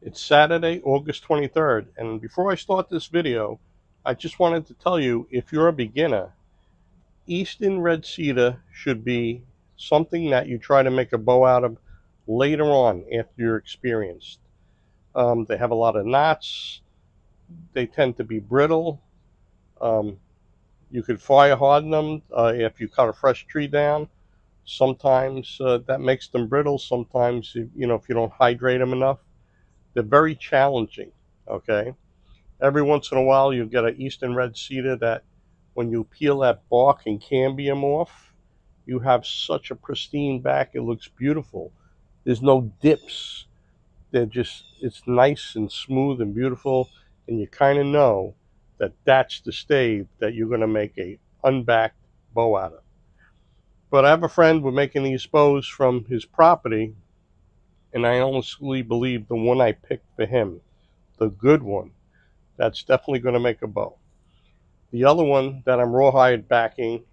It's Saturday, August 23rd, and before I start this video, I just wanted to tell you, if you're a beginner, Eastern red cedar should be something that you try to make a bow out of later on after you're experienced. They have a lot of knots. They tend to be brittle. You could fire harden them if you cut a fresh tree down. Sometimes that makes them brittle. Sometimes, if you don't hydrate them enough. They're very challenging, okay? Every once in a while you'll get an Eastern red cedar that when you peel that bark and cambium off, you have such a pristine back. It looks beautiful. There's no dips. It's nice and smooth and beautiful, and you kind of know that that's the stave that you're going to make a unbacked bow out of. But I have a friend, we're making these bows from his property, and I honestly believe the one I picked for him, the good one, that's definitely going to make a bow. The other one that I'm rawhide backing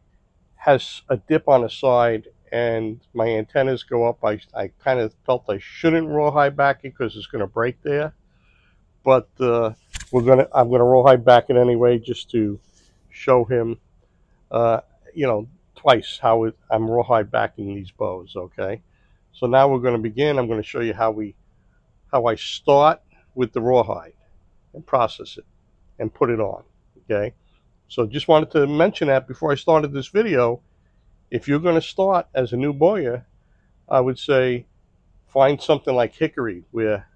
has a dip on the side, and my antennas go up. I kind of felt I shouldn't rawhide back it because it's going to break there, but I'm going to rawhide back it anyway, just to show him, twice how I'm rawhide backing these bows. Okay. So now we're going to begin. I'm going to show you how I start with the rawhide and process it and put it on. Okay. So just wanted to mention that before I started this video. If you're going to start as a new bowyer, I would say find something like hickory, where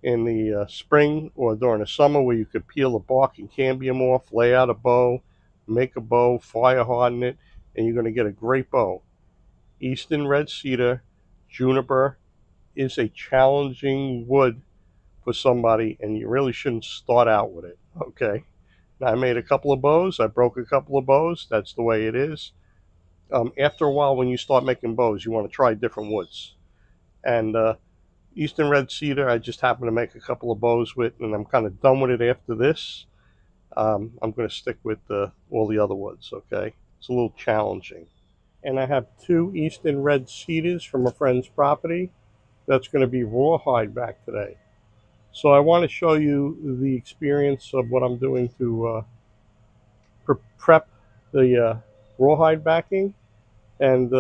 in the spring or during the summer, where you could peel the bark and cambium off, lay out a bow, make a bow, fire harden it, and you're going to get a great bow. Eastern red cedar, Juniper is a challenging wood for somebody, and you really shouldn't start out with it. Okay. Now, I made a couple of bows. I broke a couple of bows. That's the way it is. After a while, when you start making bows, you want to try different woods. And Eastern red cedar, I just happened to make a couple of bows with, and I'm kind of done with it after this. I'm going to stick with all the other woods. Okay. It's a little challenging. And I have two Eastern red cedars from a friend's property that's going to be rawhide back today. So I want to show you the experience of what I'm doing to prep the rawhide backing. And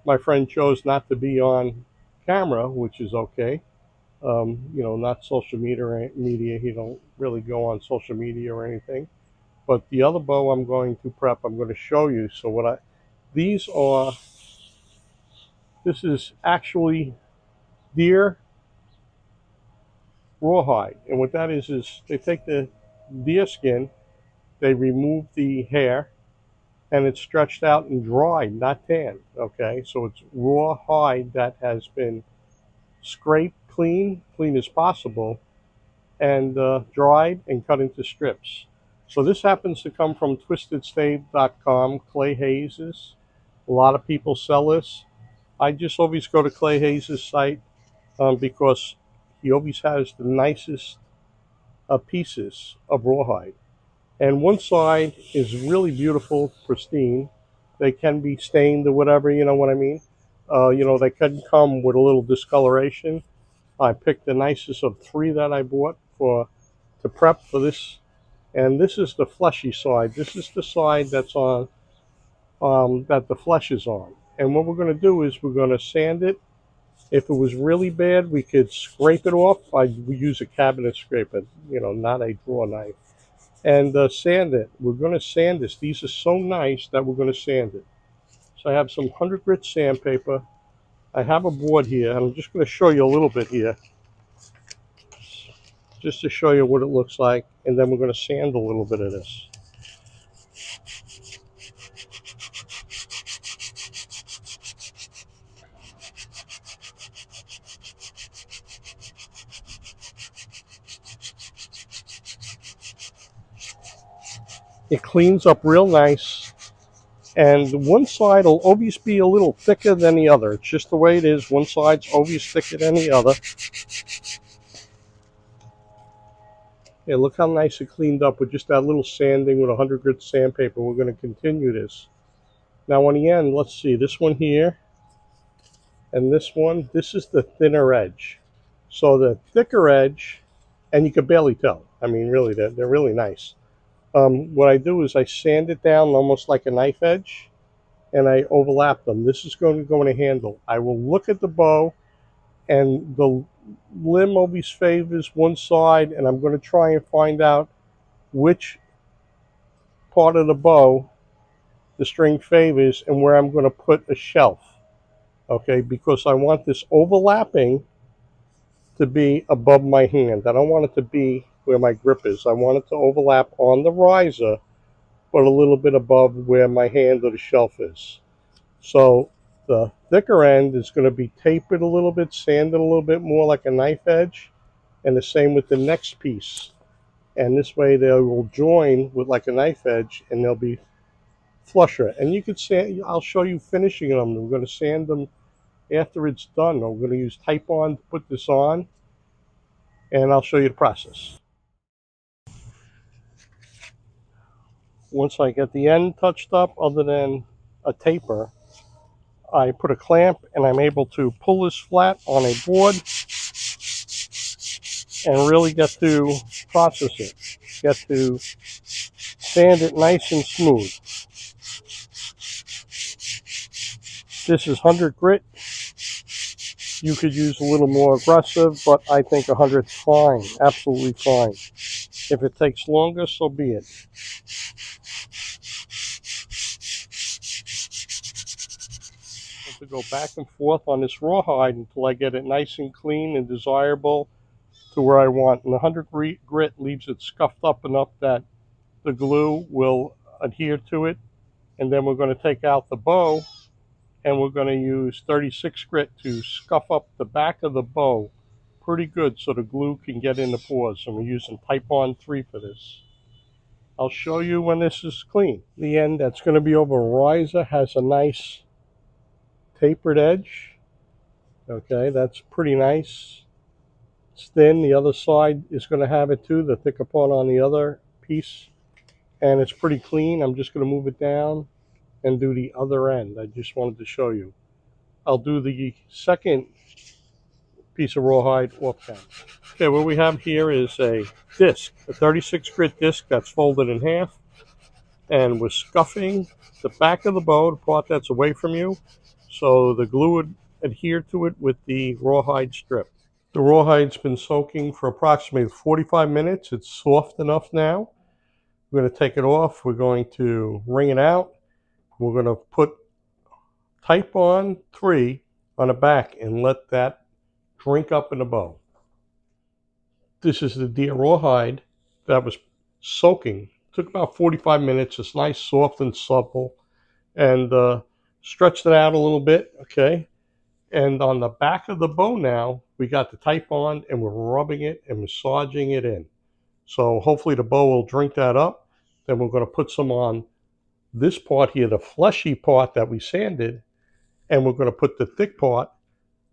my friend chose not to be on camera, which is okay. Not social media. He don't really go on social media or anything. But the other bow I'm going to prep, I'm going to show you. So this is actually deer rawhide. And what that is they take the deer skin, they remove the hair, and it's stretched out and dried, not tanned. Okay, so it's raw hide that has been scraped clean as possible, and dried and cut into strips. So this happens to come from twistedstave.com, Clay Hayes'. A lot of people sell this. I just always go to Clay Hayes' site because he always has the nicest pieces of rawhide. And one side is really beautiful, pristine. They can be stained or whatever, you know what I mean? They can come with a little discoloration. I picked the nicest of three that I bought to prep for this. And this is the fleshy side. This is the side that's on, that the flesh is on. And what we're going to do is we're going to sand it. If it was really bad, we could scrape it off. We use a cabinet scraper, not a drawer knife. And sand it. We're going to sand this. These are so nice that we're going to sand it. So I have some 100 grit sandpaper. I have a board here, and I'm just going to show you a little bit here, just to show you what it looks like, and then we're going to sand a little bit of this. It cleans up real nice, and one side will always be a little thicker than the other. It's just the way it is. One side's always thicker than the other. Yeah, look how nice it cleaned up with just that little sanding with 100 grit sandpaper. We're going to continue this. Now on the end, let's see, this one here and this one, this is the thinner edge. So the thicker edge, and you can barely tell. I mean, really, they're really nice. What I do is I sand it down almost like a knife edge, and I overlap them. This is going to go in a handle. I will look at the bow, and the limb always favors one side, and I'm going to try and find out which part of the bow the string favors and where I'm going to put a shelf. Okay, because I want this overlapping to be above my hand. I don't want it to be where my grip is. I want it to overlap on the riser, but a little bit above where my hand or the shelf is. So the thicker end is going to be tapered a little bit, sanded a little bit more like a knife edge, and the same with the next piece. And this way they will join with like a knife edge, and they'll be flusher. And you could sand, I'll show you finishing them. We're going to sand them after it's done. I'm going to use Type-On to put this on, and I'll show you the process. Once I get the end touched up, other than a taper, I put a clamp and I'm able to pull this flat on a board and really get to process it. Get to sand it nice and smooth. This is 100 grit. You could use a little more aggressive, but I think 100 is fine, absolutely fine. If it takes longer, so be it. To go back and forth on this rawhide until I get it nice and clean and desirable to where I want. And the 100 grit leaves it scuffed up enough that the glue will adhere to it. And then we're going to take out the bow, and we're going to use 36 grit to scuff up the back of the bow pretty good so the glue can get in the pores. And we're using Type-On 3 for this. I'll show you when this is clean. The end that's going to be over a riser has a nice tapered edge. Okay, that's pretty nice. It's thin. The other side is going to have it too, the thicker part on the other piece. And it's pretty clean. I'm just going to move it down and do the other end. I just wanted to show you. I'll do the second piece of rawhide off camera. Okay, what we have here is a disc, a 36 grit disc that's folded in half. And we're scuffing the back of the bow, the part that's away from you, so the glue would adhere to it with the rawhide strip. The rawhide's been soaking for approximately 45 minutes. It's soft enough now. We're going to take it off. We're going to wring it out. We're going to put Type-On 3 on the back and let that drink up in the bow. This is the deer rawhide that was soaking. It took about 45 minutes. It's nice, soft, and supple. And stretched it out a little bit, okay? And on the back of the bow now, we got the Type-On, and we're rubbing it and massaging it in. So hopefully the bow will drink that up. Then we're going to put some on this part here, the fleshy part that we sanded, and we're going to put the thick part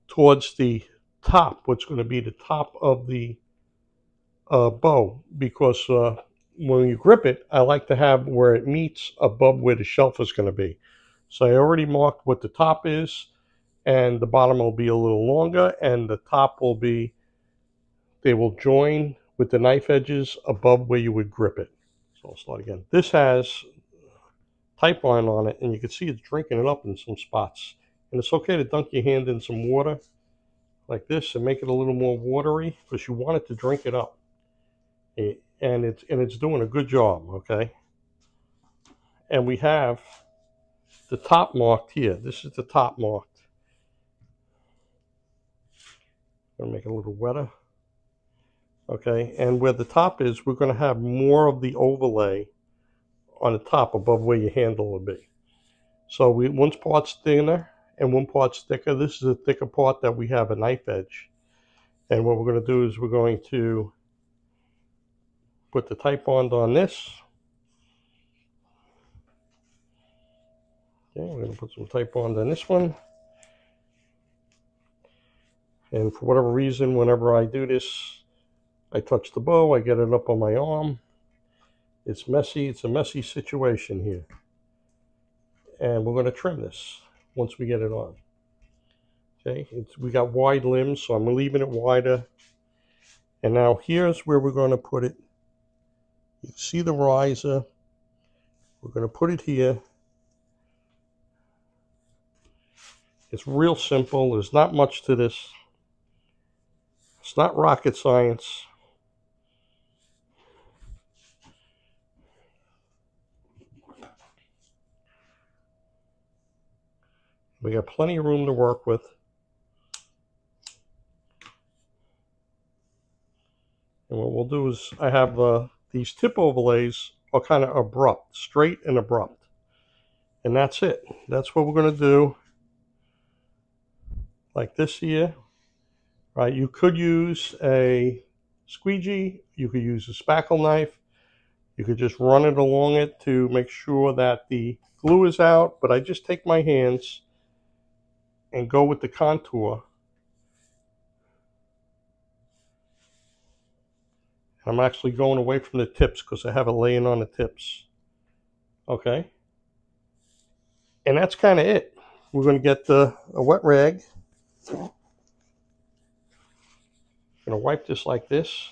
towards the top, what's going to be the top of the bow, because when you grip it, I like to have where it meets above where the shelf is going to be. So I already marked what the top is, and the bottom will be a little longer, and the top will be, they will join with the knife edges above where you would grip it. So I'll start again. This has Type-On on it, and you can see it's drinking it up in some spots. And it's okay to dunk your hand in some water like this and make it a little more watery, because you want it to drink it up. And it's doing a good job, okay? And we have the top marked here. This is the top marked. I'm going to make it a little wetter. Okay, and where the top is, we're going to have more of the overlay on the top above where your handle will be. So one part's thinner and one part's thicker. This is a thicker part that we have a knife edge. And what we're going to do is we're going to put the Type-On on this. Okay, we're going to put some Type-On on this one. And for whatever reason, whenever I do this, I touch the bow, I get it up on my arm. It's messy. It's a messy situation here. And we're going to trim this once we get it on. Okay, we got wide limbs, so I'm leaving it wider. And now here's where we're going to put it. You see the riser. We're going to put it here. It's real simple. There's not much to this. It's not rocket science. We got plenty of room to work with. And what we'll do is I have these tip overlays are kind of abrupt, straight and abrupt. And that's it. That's what we're going to do. Like this here. Right, you could use a squeegee, you could use a spackle knife, you could just run it along it to make sure that the glue is out, but I just take my hands and go with the contour. I'm actually going away from the tips because I have it laying on the tips. Okay, and that's kind of it. We're going to get a wet rag. I'm going to wipe this like this.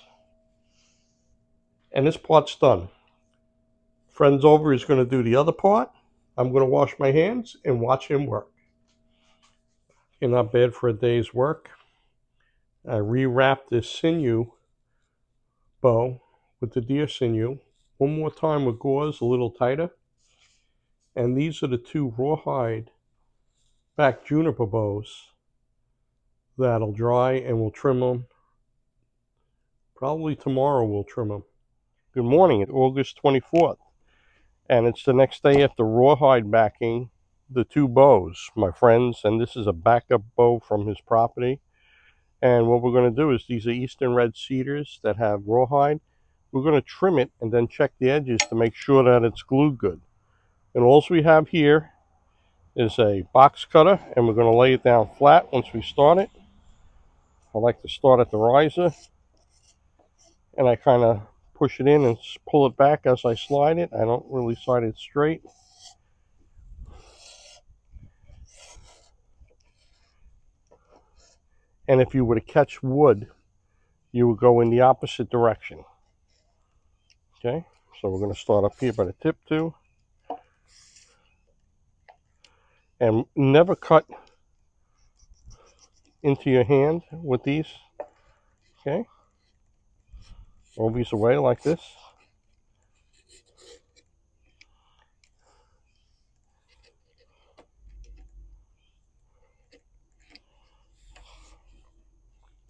And this part's done. Friend's over is going to do the other part. I'm going to wash my hands and watch him work. Okay, not bad for a day's work. I rewrapped this sinew bow with the deer sinew. One more time with gauze, a little tighter. And these are the two rawhide back juniper bows that'll dry, and we'll trim them. Probably tomorrow we'll trim them. Good morning, it's August 24th. And it's the next day after rawhide backing the two bows, my friends. And this is a backup bow from his property. And what we're going to do is, these are Eastern red cedars that have rawhide. We're going to trim it and then check the edges to make sure that it's glued good. And all we have here is a box cutter, and we're going to lay it down flat once we start it. I like to start at the riser, and I kind of push it in and pull it back as I slide it. I don't really slide it straight. And if you were to catch wood, you would go in the opposite direction. Okay, so we're going to start up here by the tip too. And never cut into your hand with these. Okay, roll these away like this.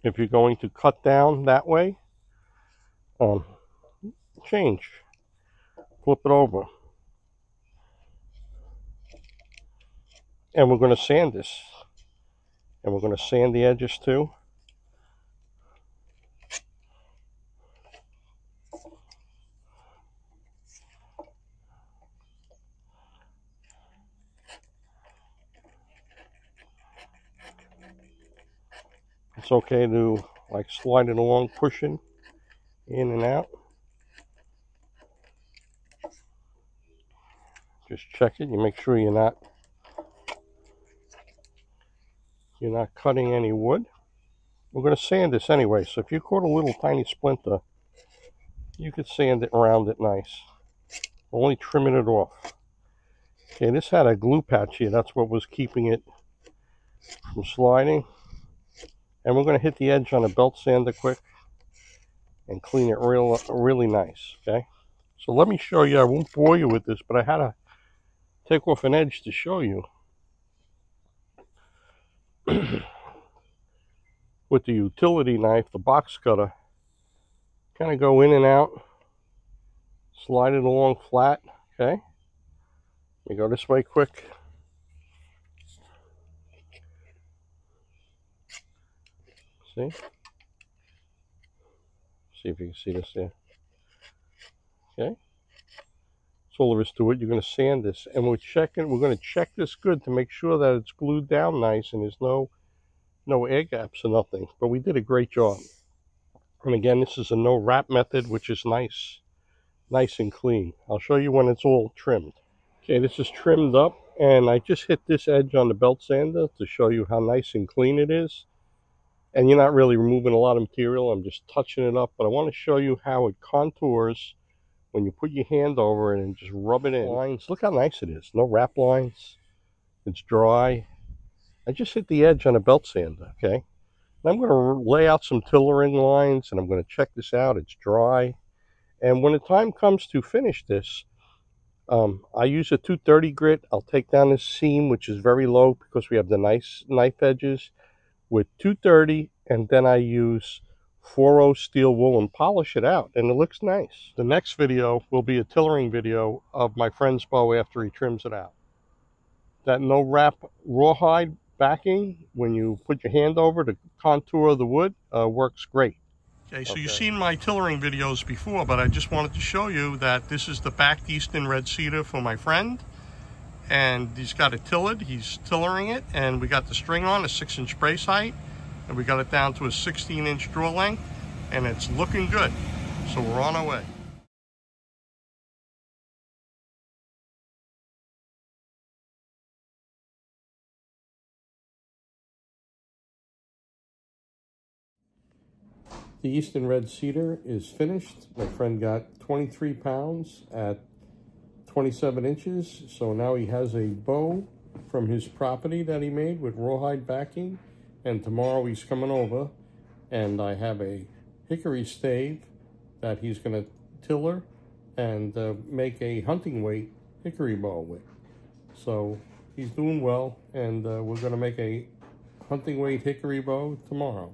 If you're going to cut down that way, change, flip it over. And we're going to sand this. And we're going to sand the edges too. It's okay to like slide it along, pushing in and out. Just check it. You make sure you're not cutting any wood. We're going to sand this anyway, so if you caught a little tiny splinter, you could sand it around it nice. Only trimming it off. Okay, this had a glue patch here. That's what was keeping it from sliding. And we're going to hit the edge on a belt sander quick and clean it really nice. Okay, so let me show you. I won't bore you with this, but I had to take off an edge to show you. With the utility knife, the box cutter, kind of go in and out, slide it along flat. Okay, let me go this way quick. See if you can see this there. Okay, that's all there is to it. You're going to sand this, and we're going to check this good to make sure that it's glued down nice and there's no air gaps or nothing. But we did a great job. And again, this is a no wrap method, which is nice and clean. I'll show you when it's all trimmed. Okay, this is trimmed up, And I just hit this edge on the belt sander to show you how nice and clean it is. And you're not really removing a lot of material, I'm just touching it up, but I want to show you how it contours when you put your hand over it and just rub it in. Lines, look how nice it is. No wrap lines. It's dry. I just hit the edge on a belt sander, okay? And I'm going to lay out some tillering lines, and I'm going to check this out. It's dry. And when the time comes to finish this, I use a 230 grit. I'll take down this seam, which is very low because we have the nice knife edges, with 230, and then I use 4.0 steel wool and polish it out, and it looks nice. The next video will be a tillering video of my friend's bow after he trims it out. That no wrap rawhide backing, when you put your hand over to contour the wood, works great. Okay, so you've seen my tillering videos before, but I just wanted to show you that this is the backed eastern red cedar for my friend. And he's got it tillered, he's tillering it, and we got the string on a 6-inch brace height, and we got it down to a 16-inch draw length, and it's looking good. So we're on our way. The eastern red cedar is finished. My friend got 23 pounds at 27 inches, so now he has a bow from his property that he made with rawhide backing, and tomorrow he's coming over and I have a hickory stave that he's going to tiller and make a hunting weight hickory bow with. So he's doing well, and we're going to make a hunting weight hickory bow tomorrow.